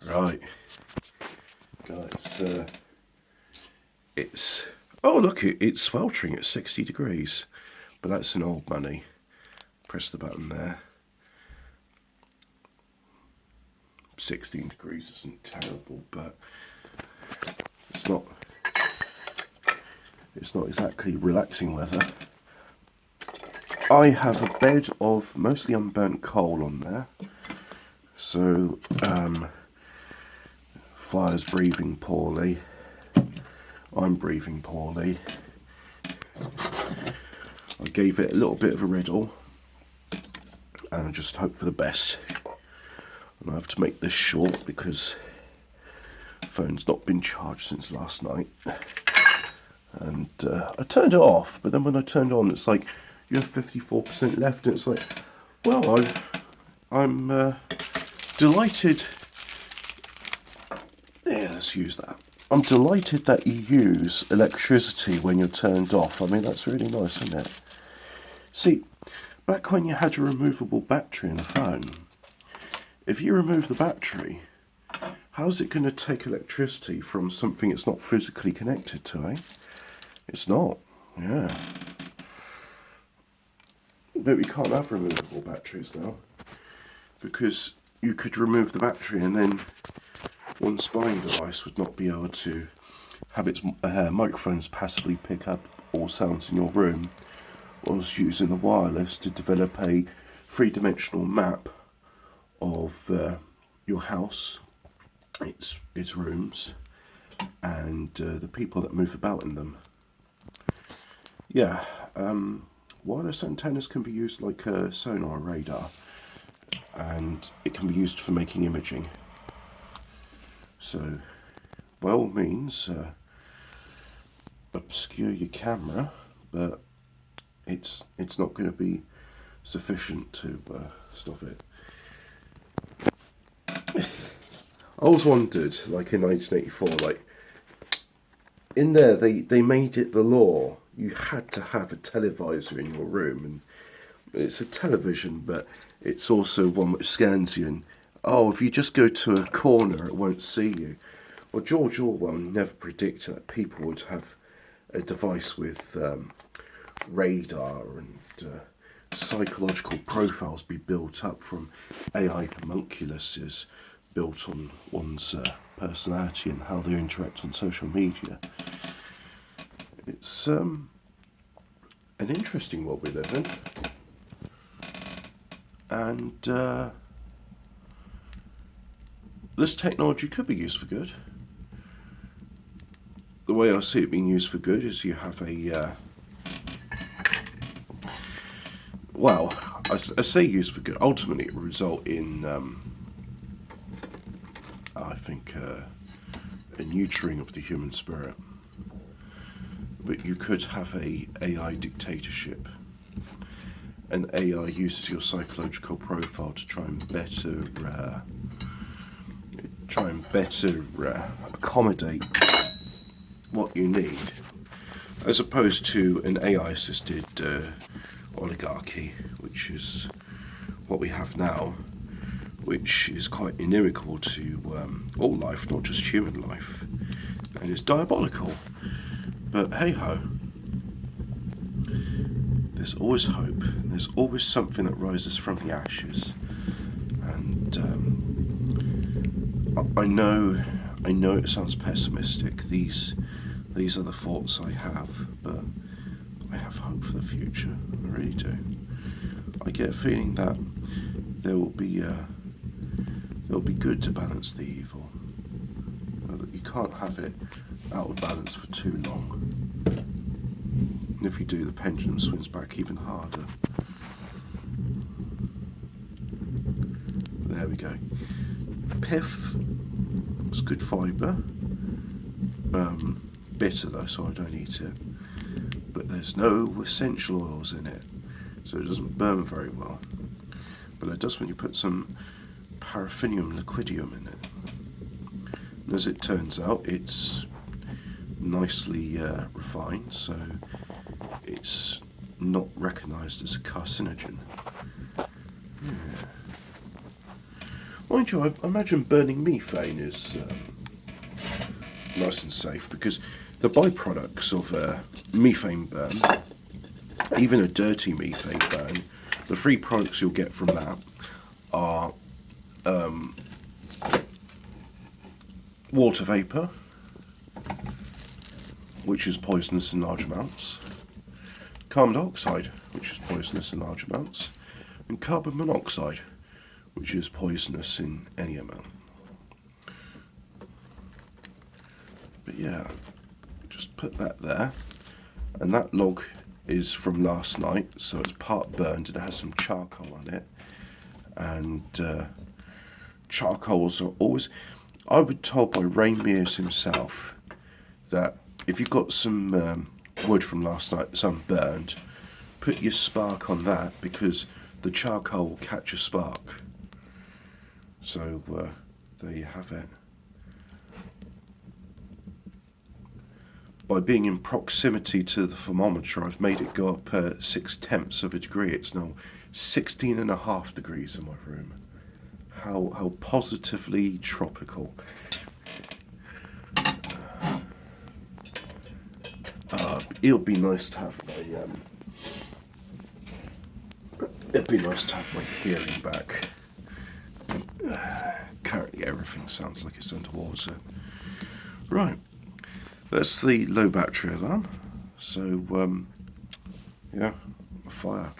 Right, guys, it's, oh look, it's sweltering at 60 degrees, but that's in old money. Press the button there. 16 degrees isn't terrible, but it's not exactly relaxing weather. I have a bed of mostly unburnt coal on there, so fire's breathing poorly, I'm breathing poorly. I gave it a little bit of a riddle and I just hope for the best. And I have to make this short because the phone's not been charged since last night. And I turned it off, but then when I turned it on, it's like, you have 54% left, and it's like, well, I'm delighted. Yeah, let's use that. I'm delighted that you use electricity when you're turned off. I mean, that's really nice, isn't it? See, back when you had a removable battery in a phone, if you remove the battery, how's it going to take electricity from something it's not physically connected to, eh? It's not, yeah. But we can't have removable batteries now, because you could remove the battery and then one spying device would not be able to have its microphones passively pick up all sounds in your room, whilst using the wireless to develop a three-dimensional map of your house, its rooms, and the people that move about in them. Yeah, wireless antennas can be used like a sonar radar, and it can be used for making imaging. So, by all means, obscure your camera, but it's not going to be sufficient to stop it. I always wondered, like in 1984, like in there they made it the law. You had to have a televisor in your room, and it's a television, but it's also one which scans you. And oh, if you just go to a corner, it won't see you. Well, George Orwell never predicted that people would have a device with radar and psychological profiles be built up from AI homunculuses built on one's personality and how they interact on social media. It's an interesting world we live in, and this technology could be used for good. The way I see it being used for good is you have a well, I say used for good. Ultimately, it will result in I think a nurturing of the human spirit. But you could have a AI dictatorship. And AI uses your psychological profile to try and better accommodate what you need, as opposed to an AI-assisted oligarchy, which is what we have now, which is quite inimical to all life, not just human life, and is diabolical. But hey ho, there's always hope. There's always something that rises from the ashes, and I know it sounds pessimistic. These are the thoughts I have, but I have hope for the future. I really do. I get a feeling that there will be good to balance the evil. That you can't have it out of balance for too long. And if you do, the pendulum swings back even harder. There we go. Pith. It's good fibre. Bitter though, so I don't eat it. But there's no essential oils in it, so it doesn't burn very well. But it does when you put some paraffinium liquidium in it. And as it turns out, it's nicely refined, so it's not recognised as a carcinogen. Yeah. Mind you, I imagine burning methane is nice and safe, because the byproducts of a methane burn, even a dirty methane burn, the free products you'll get from that are water vapour, which is poisonous in large amounts, carbon dioxide, which is poisonous in large amounts, and carbon monoxide, which is poisonous in any amount. But yeah, just put that there, and that log is from last night, so it's part burned and it has some charcoal on it. And charcoals are always, I was told by Ray Mears himself that if you've got some wood from last night that's unburned, put your spark on that, because the charcoal will catch a spark. So there you have it. By being in proximity to the thermometer, I've made it go up 0.6 of a degree. It's now 16.5 degrees in my room. How positively tropical. It'll be nice to have my hearing back. Currently everything sounds like it's underwater. Right, that's the low battery alarm. So yeah, a fire.